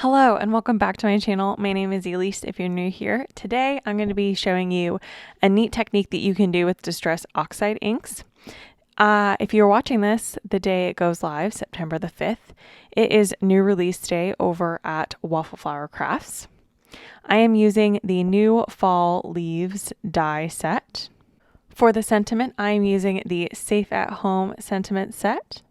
Hello and welcome back to my channel. My name is Elise if you're new here. Today I'm going to be showing you a neat technique that you can do with Distress Oxide inks. If you're watching this the day it goes live, September the 5th, it is new release day over at Waffle Flower Crafts. I am using the new Fall Leaves die set. For the sentiment, I am using the Safe at Home sentiment set.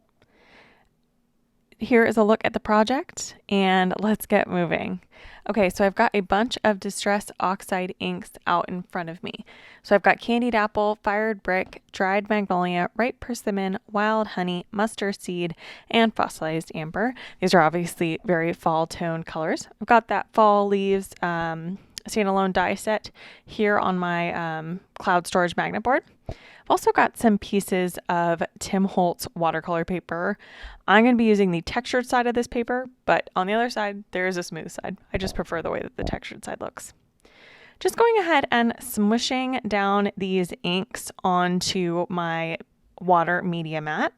Here is a look at the project and let's get moving. Okay, so I've got a bunch of Distress Oxide inks out in front of me. So I've got Candied Apple, Fired Brick, Dried Magnolia, Ripe Persimmon, Wild Honey, Mustard Seed, and Fossilized Amber. These are obviously very fall tone colors. I've got that Fall Leaves standalone die set here on my cloud storage magnet board. I've also got some pieces of Tim Holtz watercolor paper. I'm going to be using the textured side of this paper, but on the other side, there is a smooth side. I just prefer the way that the textured side looks. Just going ahead and smooshing down these inks onto my water media mat.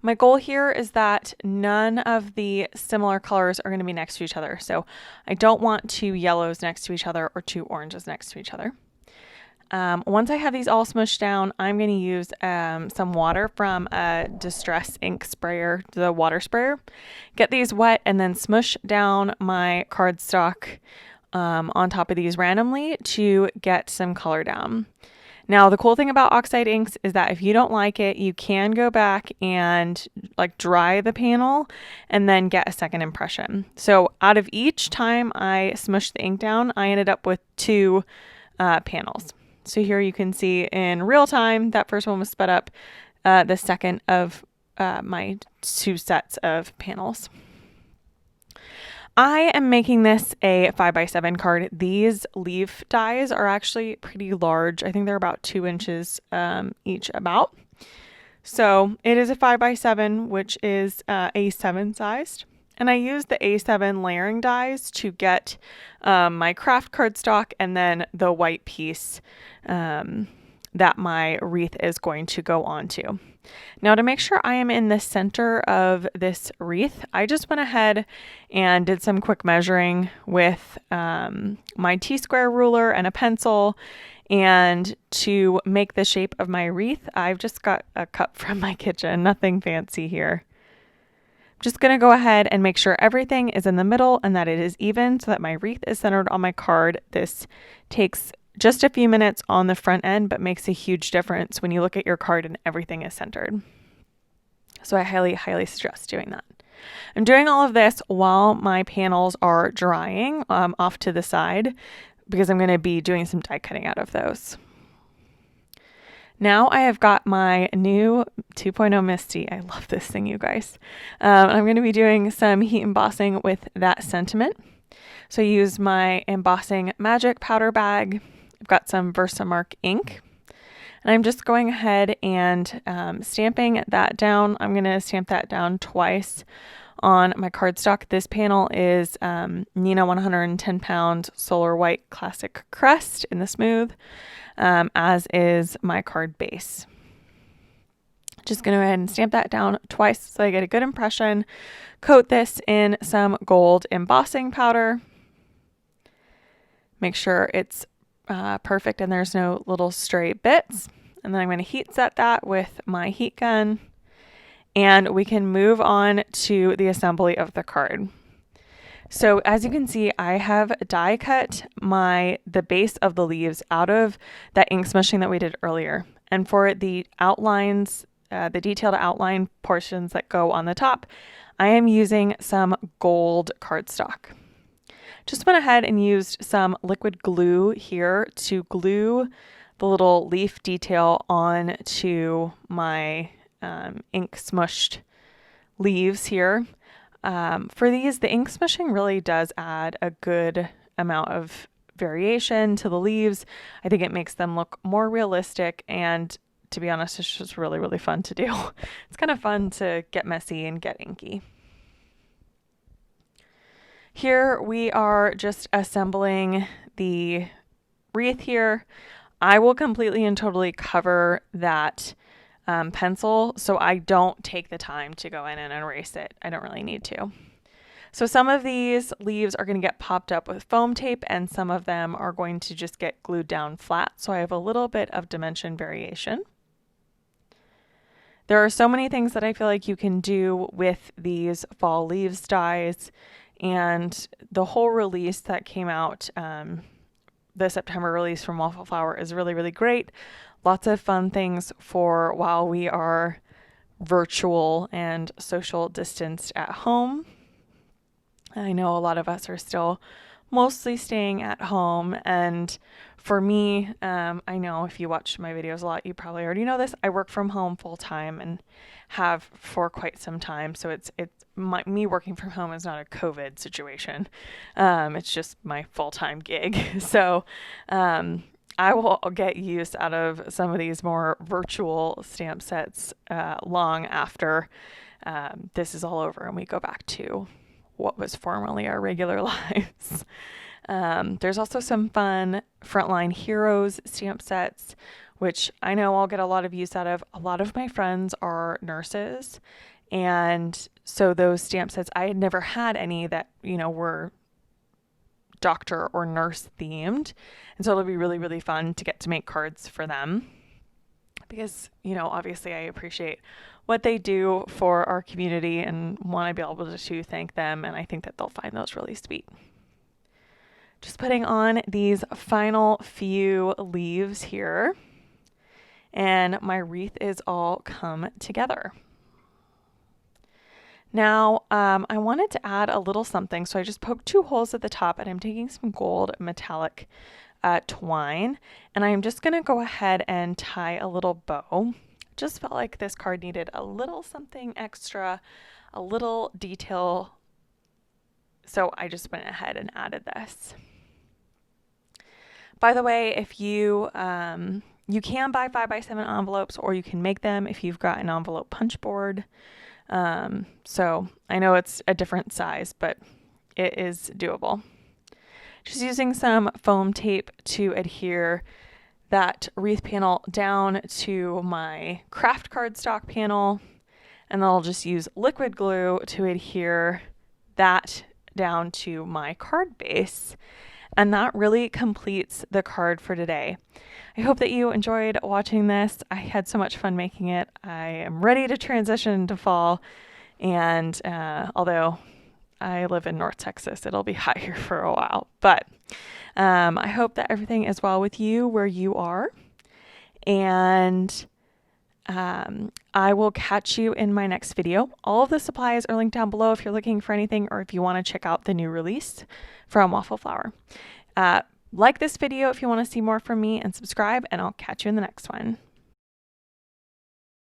My goal here is that none of the similar colors are going to be next to each other. So I don't want two yellows next to each other or two oranges next to each other. Once I have these all smushed down, I'm going to use some water from a Distress ink sprayer, the water sprayer. Get these wet and then smush down my cardstock on top of these randomly to get some color down. Now, the cool thing about Oxide inks is that if you don't like it, you can go back and dry the panel and then get a second impression. So out of each time I smushed the ink down, I ended up with two panels. So here you can see in real time, that first one was sped up, the second of my two sets of panels. I am making this a 5x7 card. These leaf dies are actually pretty large. I think they're about 2 inches each about. So it is a 5x7, which is A7 sized. And I use the A7 layering dies to get my craft cardstock and then the white piece that my wreath is going to go onto. Now, to make sure I am in the center of this wreath, I just went ahead and did some quick measuring with my T-square ruler and a pencil. And to make the shape of my wreath, I've just got a cup from my kitchen, nothing fancy here. Just going to go ahead and make sure everything is in the middle and that it is even so that my wreath is centered on my card. This takes just a few minutes on the front end, but makes a huge difference when you look at your card and everything is centered. So I highly, highly suggest doing that. I'm doing all of this while my panels are drying off to the side because I'm going to be doing some die cutting out of those. Now I have got my new 2.0 Misty. I love this thing, you guys. I'm going to be doing some heat embossing with that sentiment. So I use my embossing magic powder bag. I've got some Versamark ink. And I'm just going ahead and stamping that down. I'm going to stamp that down twice on my cardstock. This panel is Nina 110 pound Solar White Classic Crest in the smooth. As is my card base. Just going to go ahead and stamp that down twice so I get a good impression. Coat this in some gold embossing powder. Make sure it's perfect and there's no little stray bits. And then I'm going to heat set that with my heat gun. And we can move on to the assembly of the card. So as you can see, I have die cut the base of the leaves out of that ink smushing that we did earlier. And for the outlines, the detailed outline portions that go on the top, I am using some gold cardstock. Just went ahead and used some liquid glue here to glue the little leaf detail onto my ink smushed leaves here. For these, the ink smushing really does add a good amount of variation to the leaves. I think it makes them look more realistic, and to be honest, it's just really, really fun to do. It's kind of fun to get messy and get inky. Here we are just assembling the wreath here. I will completely and totally cover that pencil so I don't take the time to go in and erase it. I don't really need to. So some of these leaves are going to get popped up with foam tape and some of them are going to just get glued down flat. So I have a little bit of dimension variation. There are so many things that I feel like you can do with these fall leaves dies, and the whole release that came out, the September release from Waffle Flower is really, really great. Lots of fun things for while we are virtual and social distanced at home. I know a lot of us are still mostly staying at home, and for me, I know if you watch my videos a lot, you probably already know this. I work from home full time and have for quite some time. So me working from home is not a COVID situation. It's just my full-time gig. So I will get use out of some of these more virtual stamp sets long after this is all over and we go back to what was formerly our regular lives. There's also some fun Frontline Heroes stamp sets, which I know I'll get a lot of use out of. A lot of my friends are nurses, and so those stamp sets, I had never had any that, were doctor or nurse themed. And so it'll be really, really fun to get to make cards for them because, obviously I appreciate what they do for our community and want to be able to thank them. And I think that they'll find those really sweet. Just putting on these final few leaves here, and my wreath is all come together. Now, I wanted to add a little something, so I just poked 2 holes at the top, and I'm taking some gold metallic twine, and I'm just going to go ahead and tie a little bow. Just felt like this card needed a little something extra, a little detail, so I just went ahead and added this. By the way, if you you can buy 5x7 envelopes, or you can make them if you've got an envelope punch board. So I know it's a different size, but it is doable. Just using some foam tape to adhere that wreath panel down to my craft cardstock panel, and then I'll just use liquid glue to adhere that down to my card base. And that really completes the card for today. I hope that you enjoyed watching this. I had so much fun making it. I am ready to transition to fall. And although I live in North Texas, it'll be hot here for a while. But I hope that everything is well with you where you are. And I will catch you in my next video. All of the supplies are linked down below if you're looking for anything or if you want to check out the new release from Waffle Flower. Like this video if you want to see more from me, and subscribe, and I'll catch you in the next one.